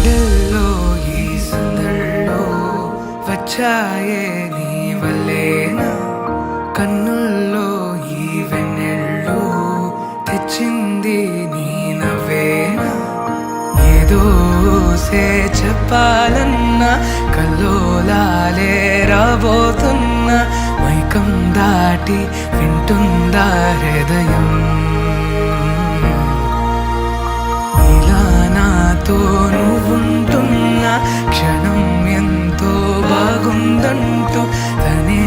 గుండెల్లో ఈ సందల్లో వచ్చాయే నీ వల్లేనా, కన్నుల్లో ఈ వెన్నెళ్ళు తెచ్చింది నీ నవ్వేనా. ఏదో చెప్పాలన్నా కల్లోలాలే రాబోతున్నా, మైకం దాటి వింటుందా హృదయం. ఇలా నాతో నువ్వుంటున్న క్షణం ఎంతో బాగుందంటూ తనే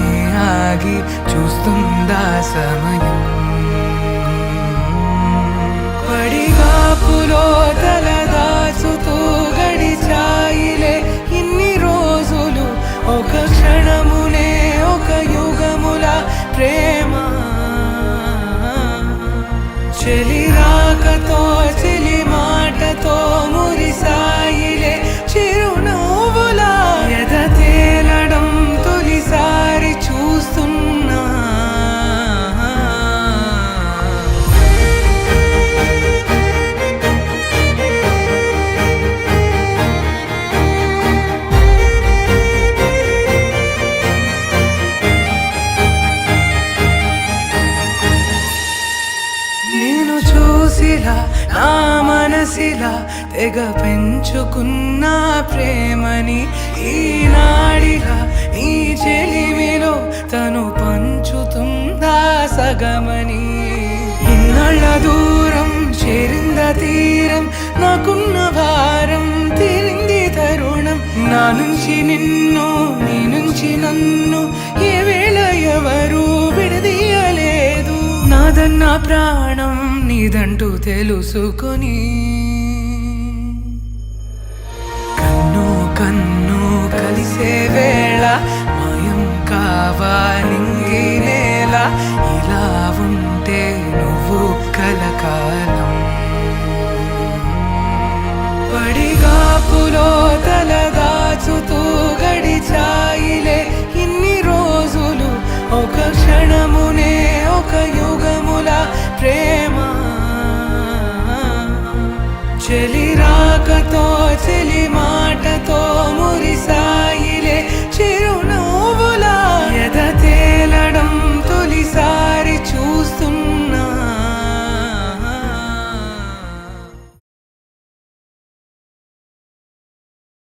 ఆగి చూస్తుందా సమయం. పడిగాపులో తలదాచుతూ గడిచాయిలే ఇన్ని రోజులు, ఒక క్షణమునే ఒక యుగముల ప్రేమ. చెలి రాకతో చెలి మాటతో మురిసాయిలే చిరునవ్వులా, ఎద తేలడం తొలిసారి చూస్తున్నా. నేను చూసిలా నా మనసిలా తెగ పెంచుకున్న ప్రేమని, ఈనాడిలా ఈ చెలిమిలో తను పంచుతుందా సగమని. ఇన్నాళ్ళ దూరం చేరింద తీరం, నాకున్న భారం తీరింది తరుణం. నా నుంచి నిన్ను నీ నుంచి నన్ను ఏ వేళ ఎవరు విడదీయలేదు. నాదన్న ప్రాణం నీదంటూ తెలుసుకొని, కన్ను కన్ను కలిసే